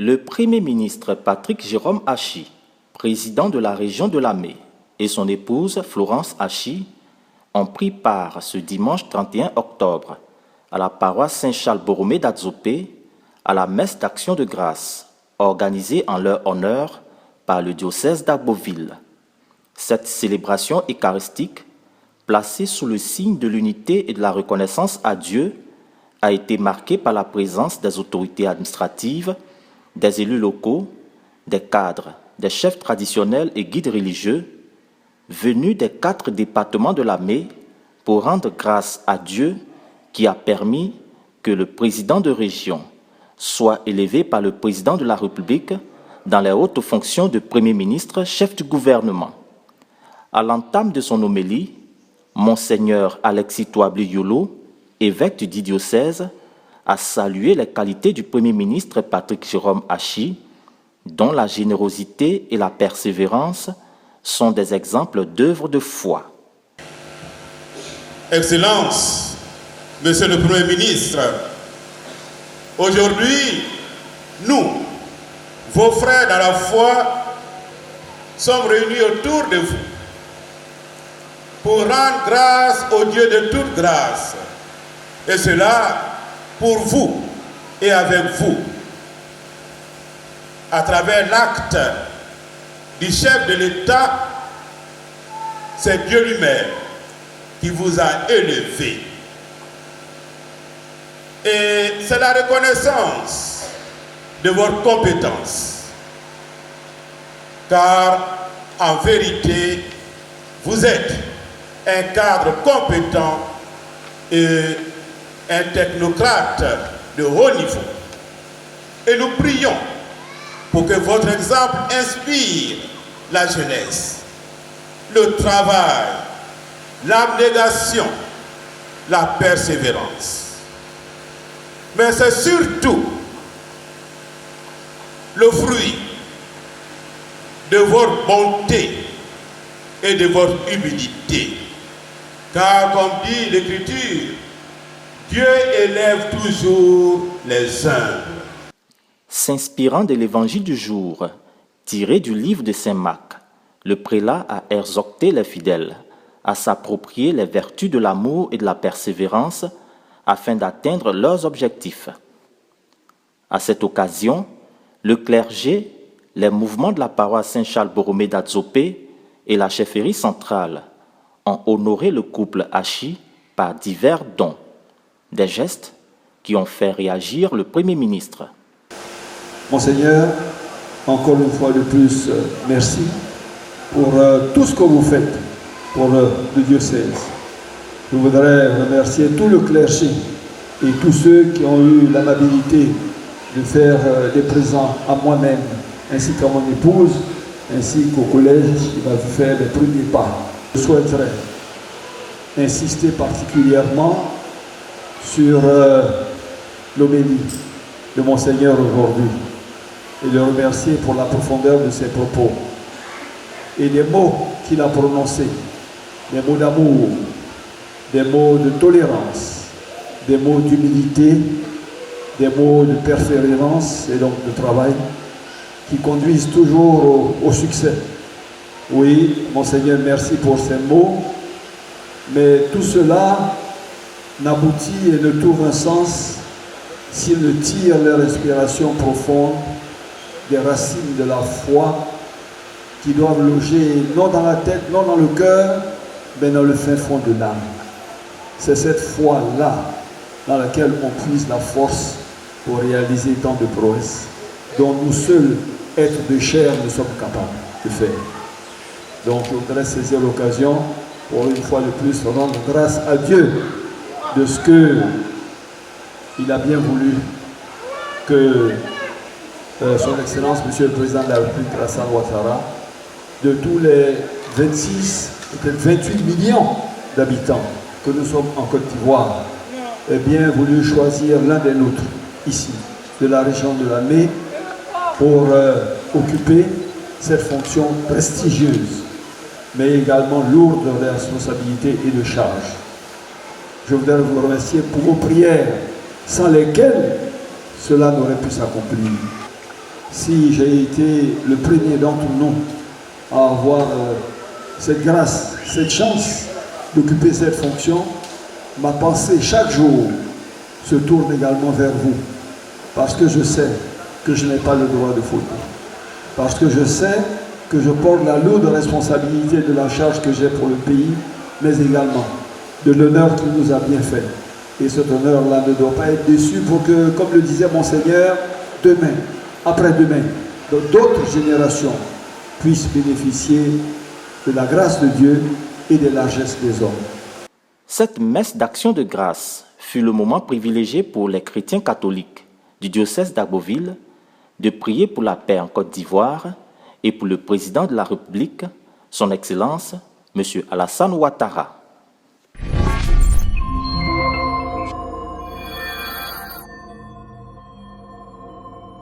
Le Premier ministre Patrick Jérôme Hachi, président de la région de Lamé, et son épouse Florence Hachi ont pris part ce dimanche 31 octobre à la paroisse Saint-Charles-Borromée d'Adzopé à la messe d'action de grâce organisée en leur honneur par le diocèse d'Agboville. Cette célébration eucharistique, placée sous le signe de l'unité et de la reconnaissance à Dieu, a été marquée par la présence des autorités administratives, des élus locaux, des cadres, des chefs traditionnels et guides religieux, venus des 4 départements de Lamé pour rendre grâce à Dieu qui a permis que le président de région soit élevé par le président de la République dans les hautes fonctions de Premier ministre, chef du gouvernement. À l'entame de son homélie, Monseigneur Alexis Touabli Yolo, évêque du diocèse, a salué les qualités du Premier ministre Patrick Jérôme Hachi, dont la générosité et la persévérance sont des exemples d'œuvres de foi. Excellence, Monsieur le Premier ministre, aujourd'hui, nous, vos frères dans la foi, sommes réunis autour de vous pour rendre grâce au Dieu de toute grâce, et cela pour vous et avec vous, à travers l'acte du chef de l'État. C'est Dieu lui-même qui vous a élevé. Et c'est la reconnaissance de votre compétence. Car en vérité, vous êtes un cadre compétent et un technocrate de haut niveau. Et nous prions pour que votre exemple inspire la jeunesse, le travail, l'abnégation, la persévérance. Mais c'est surtout le fruit de votre bonté et de votre humilité. Car comme dit l'Écriture, Dieu élève toujours les humbles. S'inspirant de l'évangile du jour, tiré du livre de Saint Marc, le prélat a exhorté les fidèles à s'approprier les vertus de l'amour et de la persévérance afin d'atteindre leurs objectifs. À cette occasion, le clergé, les mouvements de la paroisse Saint-Charles-Borromée d'Adzopé et la chefferie centrale ont honoré le couple Hachi par divers dons, des gestes qui ont fait réagir le Premier ministre. Monseigneur, encore une fois de plus, merci pour tout ce que vous faites pour le diocèse. Je voudrais remercier tout le clergé et tous ceux qui ont eu l'amabilité de faire des présents à moi-même, ainsi qu'à mon épouse, ainsi qu'au collège qui m'a vu faire les premiers pas. Je souhaiterais insister particulièrement sur l'homélie de Monseigneur aujourd'hui et le remercier pour la profondeur de ses propos et les mots qu'il a prononcés, des mots d'amour, des mots de tolérance, des mots d'humilité, des mots de persévérance et donc de travail qui conduisent toujours au succès. Oui, Monseigneur, merci pour ces mots, mais tout cela n'aboutit et ne trouve un sens s'ils ne tirent leur inspiration profonde des racines de la foi qui doivent loger non dans la tête, non dans le cœur, mais dans le fin fond de l'âme. C'est cette foi-là dans laquelle on puise la force pour réaliser tant de prouesses dont nous seuls, êtres de chair, nous sommes capables de faire. Donc je voudrais saisir l'occasion pour une fois de plus rendre grâce à Dieu de ce qu'il a bien voulu que Son Excellence, Monsieur le Président de la République, Alassane Ouattara, de tous les 26, peut-être 28 millions d'habitants que nous sommes en Côte d'Ivoire, ait bien voulu choisir l'un des nôtres, ici, de la région de Lamé, pour occuper cette fonction prestigieuse, mais également lourde de responsabilité et de charge. Je voudrais vous remercier pour vos prières, sans lesquelles cela n'aurait pu s'accomplir. si j'ai été le premier d'entre nous à avoir cette grâce, cette chance d'occuper cette fonction, ma pensée chaque jour se tourne également vers vous. Parce que je sais que je n'ai pas le droit de faute. Parce que je sais que je porte la lourde responsabilité de la charge que j'ai pour le pays, mais également de l'honneur qu'il nous a bien fait. Et cet honneur-là ne doit pas être déçu pour que, comme le disait Monseigneur, demain, après-demain, d'autres générations puissent bénéficier de la grâce de Dieu et des largesses des hommes. Cette messe d'action de grâce fut le moment privilégié pour les chrétiens catholiques du diocèse d'Agboville de prier pour la paix en Côte d'Ivoire et pour le président de la République, son Excellence, M. Alassane Ouattara.